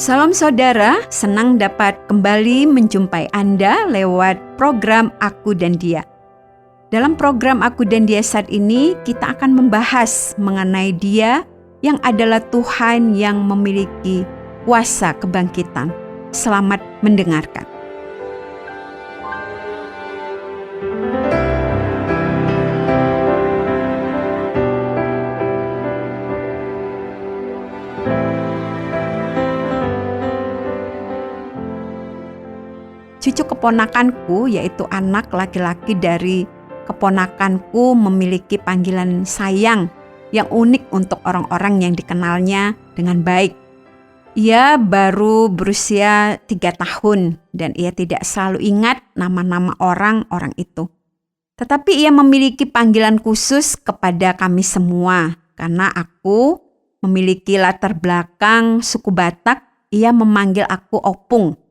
Salam saudara, senang dapat kembali menjumpai Anda lewat program Aku dan Dia. Dalam program Aku dan Dia saat ini, kita akan membahas mengenai Dia yang adalah Tuhan yang memiliki kuasa kebangkitan. Selamat mendengarkan. Cucu keponakanku, yaitu anak laki-laki dari keponakanku, memiliki panggilan sayang yang unik untuk orang-orang yang dikenalnya dengan baik. Ia baru berusia 3 tahun dan ia tidak selalu ingat nama-nama orang-orang itu. Tetapi ia memiliki panggilan khusus kepada kami semua. Karena aku memiliki latar belakang suku Batak, ia memanggil aku Opung.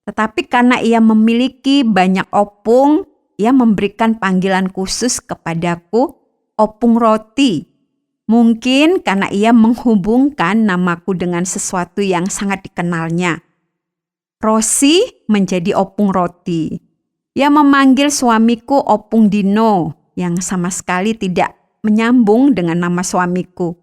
Tetapi karena ia memiliki banyak opung, ia memberikan panggilan khusus kepadaku, Opung Roti. Mungkin karena ia menghubungkan namaku dengan sesuatu yang sangat dikenalnya. Rosi menjadi Opung Roti. Ia memanggil suamiku Opung Dino, yang sama sekali tidak menyambung dengan nama suamiku.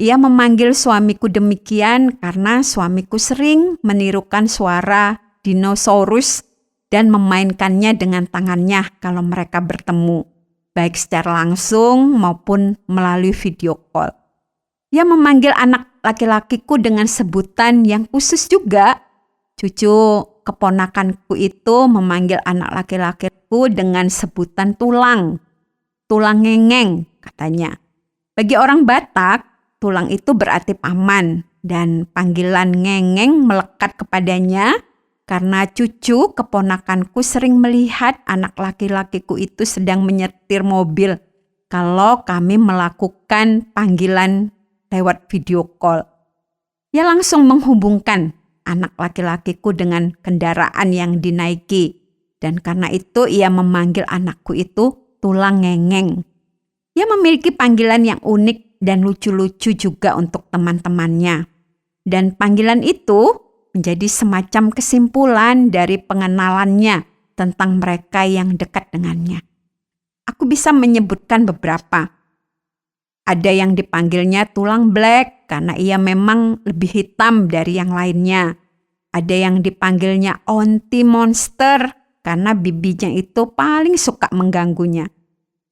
Ia memanggil suamiku demikian karena suamiku sering menirukan suara dinosaurus dan memainkannya dengan tangannya kalau mereka bertemu, baik secara langsung maupun melalui video call. Ia memanggil anak laki-lakiku dengan sebutan yang khusus juga. Cucu keponakanku itu memanggil anak laki-lakiku dengan sebutan tulang ngengeng katanya. Bagi orang Batak, tulang itu berarti paman dan panggilan ngengeng melekat kepadanya karena cucu keponakanku sering melihat anak laki-lakiku itu sedang menyetir mobil kalau kami melakukan panggilan lewat video call. Ia langsung menghubungkan anak laki-lakiku dengan kendaraan yang dinaiki dan karena itu ia memanggil anakku itu tulang ngengeng. Ia memiliki panggilan yang unik dan lucu-lucu juga untuk teman-temannya. Dan panggilan itu menjadi semacam kesimpulan dari pengenalannya tentang mereka yang dekat dengannya. Aku bisa menyebutkan beberapa. Ada yang dipanggilnya tulang black karena ia memang lebih hitam dari yang lainnya. Ada yang dipanggilnya onti monster karena bibinya itu paling suka mengganggunya.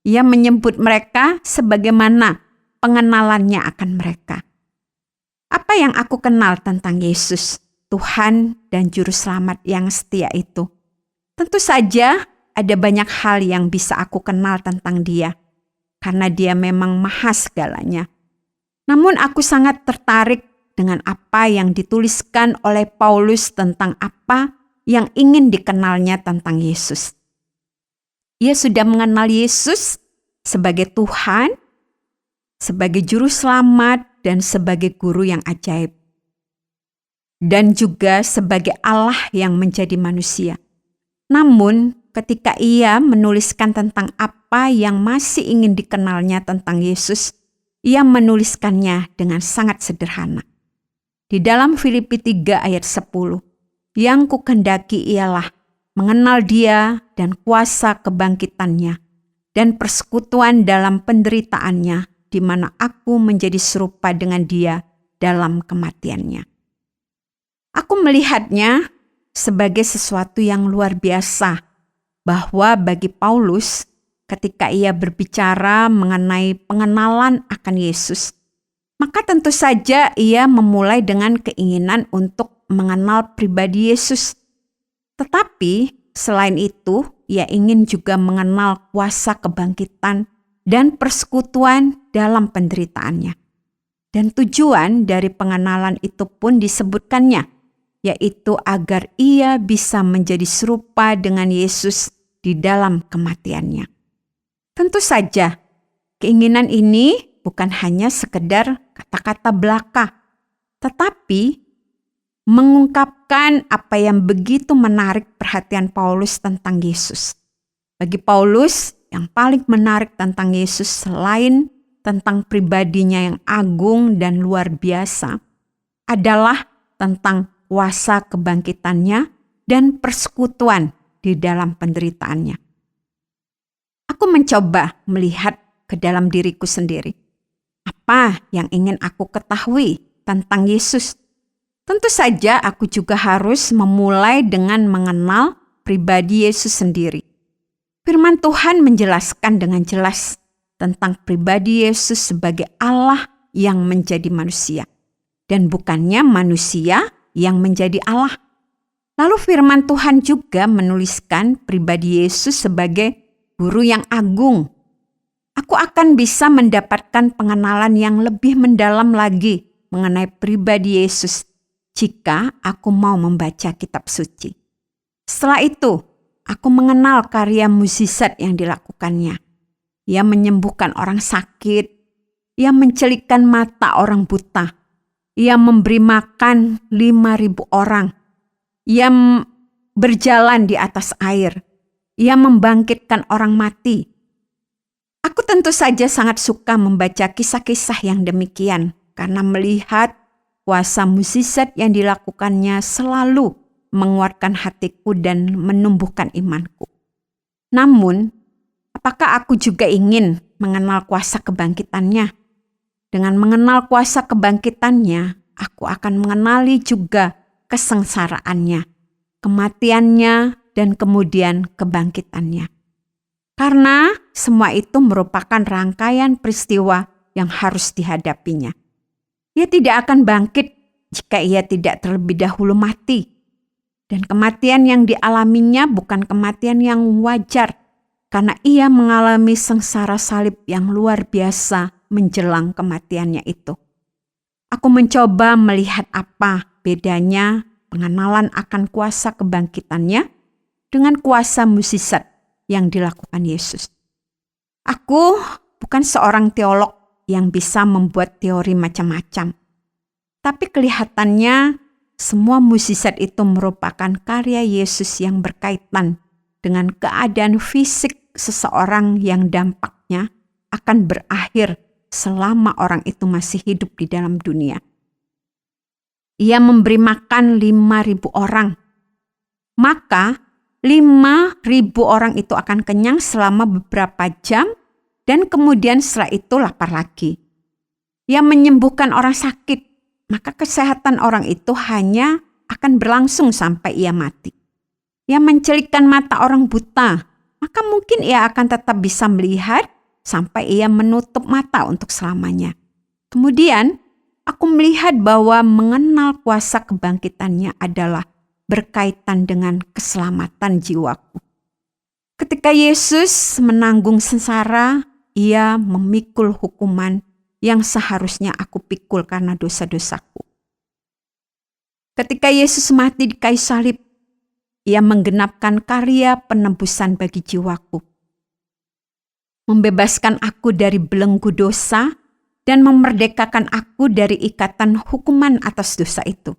Ia menyebut mereka sebagaimana pengenalannya akan mereka. Apa yang aku kenal tentang Yesus, Tuhan dan Juru Selamat yang setia itu? Tentu saja ada banyak hal yang bisa aku kenal tentang Dia, karena Dia memang maha segalanya. Namun aku sangat tertarik dengan apa yang dituliskan oleh Paulus tentang apa yang ingin dikenalnya tentang Yesus. Ia sudah mengenal Yesus sebagai Tuhan, sebagai Juru Selamat, dan sebagai Guru yang ajaib. Dan juga sebagai Allah yang menjadi manusia. Namun, ketika ia menuliskan tentang apa yang masih ingin dikenalnya tentang Yesus, ia menuliskannya dengan sangat sederhana. Di dalam Filipi 3 ayat 10, yang kukendaki ialah mengenal Dia dan kuasa kebangkitannya, dan persekutuan dalam penderitaannya, di mana aku menjadi serupa dengan Dia dalam kematiannya. Aku melihatnya sebagai sesuatu yang luar biasa bahwa bagi Paulus ketika ia berbicara mengenai pengenalan akan Yesus, maka tentu saja ia memulai dengan keinginan untuk mengenal pribadi Yesus. Tetapi selain itu, ia ingin juga mengenal kuasa kebangkitan dan persekutuan dalam penderitaannya. Dan tujuan dari pengenalan itu pun disebutkannya, yaitu agar ia bisa menjadi serupa dengan Yesus di dalam kematiannya. Tentu saja, keinginan ini bukan hanya sekedar kata-kata belaka, tetapi mengungkapkan apa yang begitu menarik perhatian Paulus tentang Yesus. Bagi Paulus, yang paling menarik tentang Yesus selain tentang pribadinya yang agung dan luar biasa adalah tentang kuasa kebangkitannya dan persekutuan di dalam penderitaannya. Aku mencoba melihat ke dalam diriku sendiri. Apa yang ingin aku ketahui tentang Yesus? Tentu saja aku juga harus memulai dengan mengenal pribadi Yesus sendiri. Firman Tuhan menjelaskan dengan jelas tentang pribadi Yesus sebagai Allah yang menjadi manusia, dan bukannya manusia yang menjadi Allah. Lalu firman Tuhan juga menuliskan pribadi Yesus sebagai guru yang agung. Aku akan bisa mendapatkan pengenalan yang lebih mendalam lagi mengenai pribadi Yesus jika aku mau membaca kitab suci. Setelah itu, aku mengenal karya mukjizat yang dilakukannya. Ia menyembuhkan orang sakit, ia mencelikkan mata orang buta, ia memberi makan 5.000 orang, ia berjalan di atas air, ia membangkitkan orang mati. Aku tentu saja sangat suka membaca kisah-kisah yang demikian karena melihat kuasa mukjizat yang dilakukannya selalu menguatkan hatiku dan menumbuhkan imanku. Namun, apakah aku juga ingin mengenal kuasa kebangkitannya? Dengan mengenal kuasa kebangkitannya, aku akan mengenali juga kesengsaraannya, kematiannya, dan kemudian kebangkitannya. Karena semua itu merupakan rangkaian peristiwa yang harus dihadapinya. Ia tidak akan bangkit jika ia tidak terlebih dahulu mati. Dan kematian yang dialaminya bukan kematian yang wajar, karena ia mengalami sengsara salib yang luar biasa menjelang kematiannya itu. Aku mencoba melihat apa bedanya pengenalan akan kuasa kebangkitannya dengan kuasa mukjizat yang dilakukan Yesus. Aku bukan seorang teolog yang bisa membuat teori macam-macam, tapi kelihatannya semua mukjizat itu merupakan karya Yesus yang berkaitan dengan keadaan fisik seseorang yang dampaknya akan berakhir selama orang itu masih hidup di dalam dunia. Ia memberi makan 5.000 orang. Maka 5.000 orang itu akan kenyang selama beberapa jam dan kemudian setelah itu lapar lagi. Ia menyembuhkan orang sakit. Maka kesehatan orang itu hanya akan berlangsung sampai ia mati. Ia mencelikkan mata orang buta, maka mungkin ia akan tetap bisa melihat sampai ia menutup mata untuk selamanya. Kemudian, aku melihat bahwa mengenal kuasa kebangkitannya adalah berkaitan dengan keselamatan jiwaku. Ketika Yesus menanggung sengsara, ia memikul hukuman yang seharusnya aku pikul karena dosa-dosaku. Ketika Yesus mati di kayu salib, ia menggenapkan karya penebusan bagi jiwaku, membebaskan aku dari belenggu dosa dan memerdekakan aku dari ikatan hukuman atas dosa itu.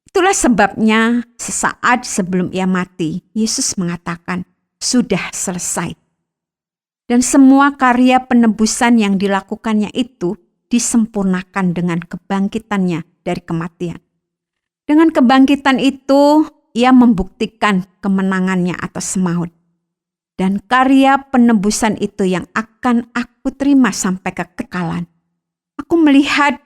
Itulah sebabnya sesaat sebelum ia mati, Yesus mengatakan, "Sudah selesai." Dan semua karya penebusan yang dilakukannya itu disempurnakan dengan kebangkitannya dari kematian. Dengan kebangkitan itu, ia membuktikan kemenangannya atas maut. Dan karya penebusan itu yang akan aku terima sampai kekekalan. Aku melihat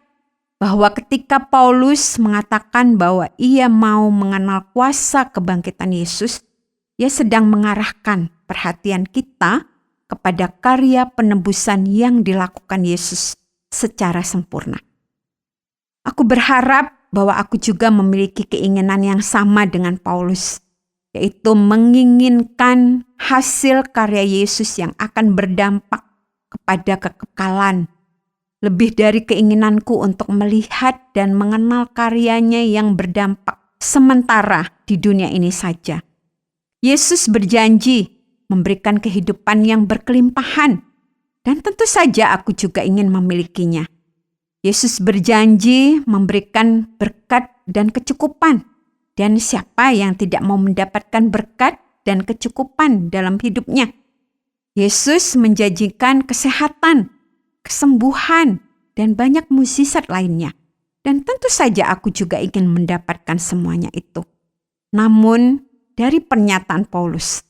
bahwa ketika Paulus mengatakan bahwa ia mau mengenal kuasa kebangkitan Yesus, ia sedang mengarahkan perhatian kita kepada karya penebusan yang dilakukan Yesus secara sempurna. Aku berharap bahwa aku juga memiliki keinginan yang sama dengan Paulus, yaitu menginginkan hasil karya Yesus yang akan berdampak kepada kekekalan, lebih dari keinginanku untuk melihat dan mengenal karyanya yang berdampak sementara di dunia ini saja. Yesus berjanji memberikan kehidupan yang berkelimpahan, dan tentu saja aku juga ingin memilikinya. Yesus berjanji memberikan berkat dan kecukupan, dan siapa yang tidak mau mendapatkan berkat dan kecukupan dalam hidupnya? Yesus menjanjikan kesehatan, kesembuhan, dan banyak mukjizat lainnya. Dan tentu saja aku juga ingin mendapatkan semuanya itu. Namun, dari pernyataan Paulus,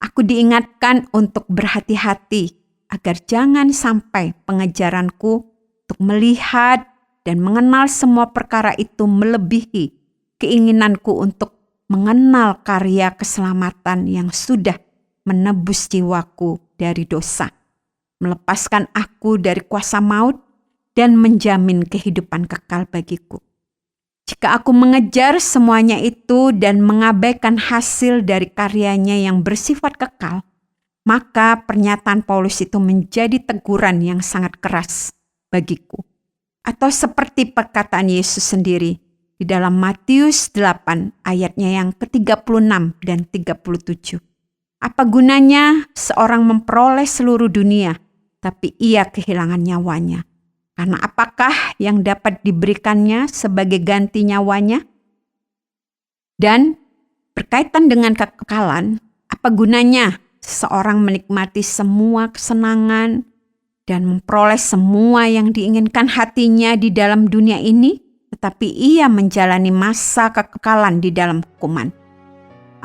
aku diingatkan untuk berhati-hati agar jangan sampai pengejaranku untuk melihat dan mengenal semua perkara itu melebihi keinginanku untuk mengenal karya keselamatan yang sudah menebus jiwaku dari dosa, melepaskan aku dari kuasa maut, dan menjamin kehidupan kekal bagiku. Jika aku mengejar semuanya itu dan mengabaikan hasil dari karyanya yang bersifat kekal, maka pernyataan Paulus itu menjadi teguran yang sangat keras bagiku. Atau seperti perkataan Yesus sendiri di dalam Matius 8 ayatnya yang ke-36 dan 37. Apa gunanya seorang memperoleh seluruh dunia, tapi ia kehilangan nyawanya? Karena apakah yang dapat diberikannya sebagai ganti nyawanya? Dan berkaitan dengan kekekalan, apa gunanya seseorang menikmati semua kesenangan dan memperoleh semua yang diinginkan hatinya di dalam dunia ini, tetapi ia menjalani masa kekekalan di dalam hukuman?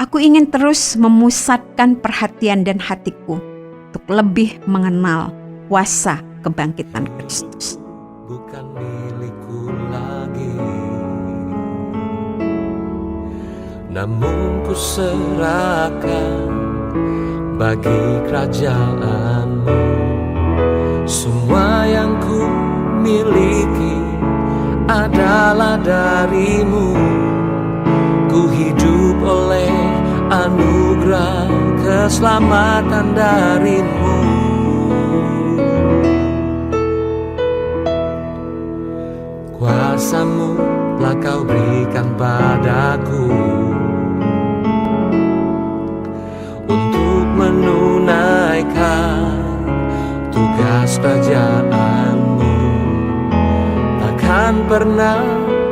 Aku ingin terus memusatkan perhatian dan hatiku untuk lebih mengenal kuasa kebangkitan Kristus. Bukan milikku lagi, namun ku serahkan bagi kerajaan-Mu. Semua yang ku miliki adalah dari-Mu. Ku hidup oleh anugerah keselamatan dari-Mu. Kuasa-Mu telah Kau berikan padaku untuk menunaikan tugas kerajaan-Mu. Takkan pernah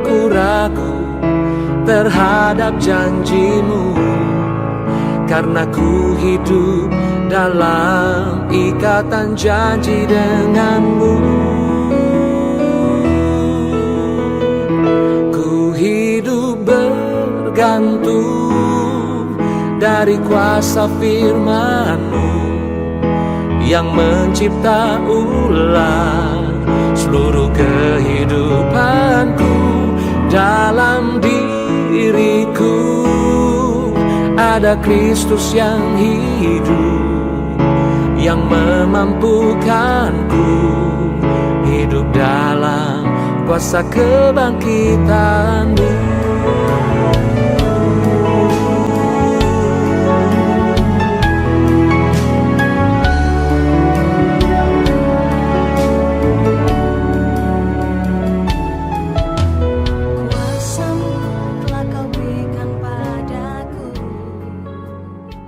ku ragu terhadap janji-Mu, karena ku hidup dalam ikatan janji dengan-Mu. Ku hidup bergantung dari kuasa firman-Mu yang mencipta ulang seluruh kehidupanku. Dalam diriku ada Kristus yang hidup, yang memampukanku hidup dalam kuasa kebangkitan-Mu.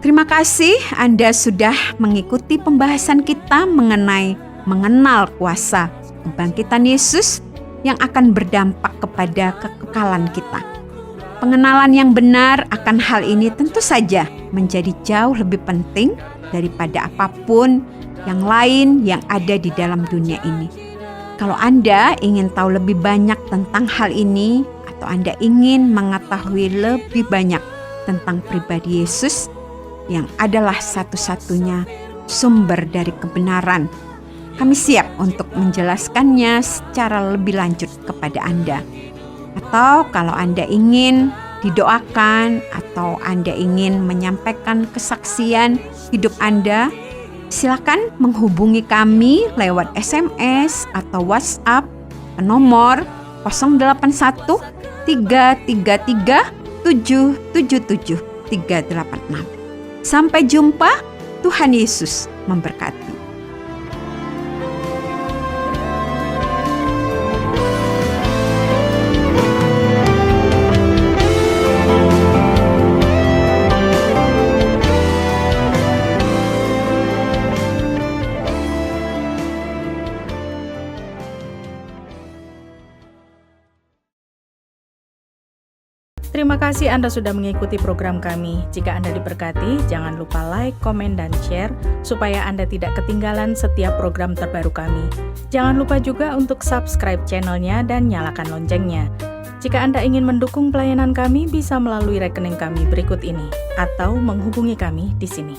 Terima kasih Anda sudah mengikuti pembahasan kita mengenai mengenal kuasa kebangkitan Yesus yang akan berdampak kepada kekekalan kita. Pengenalan yang benar akan hal ini tentu saja menjadi jauh lebih penting daripada apapun yang lain yang ada di dalam dunia ini. Kalau Anda ingin tahu lebih banyak tentang hal ini, atau Anda ingin mengetahui lebih banyak tentang pribadi Yesus, yang adalah satu-satunya sumber dari kebenaran, kami siap untuk menjelaskannya secara lebih lanjut kepada Anda. Atau kalau Anda ingin didoakan atau Anda ingin menyampaikan kesaksian hidup Anda, silakan menghubungi kami lewat SMS atau WhatsApp ke nomor 081 333 777 386. Sampai jumpa, Tuhan Yesus memberkati. Terima kasih Anda sudah mengikuti program kami. Jika Anda diberkati, jangan lupa like, komen, dan share supaya Anda tidak ketinggalan setiap program terbaru kami. Jangan lupa juga untuk subscribe channelnya dan nyalakan loncengnya. Jika Anda ingin mendukung pelayanan kami, bisa melalui rekening kami berikut ini atau menghubungi kami di sini.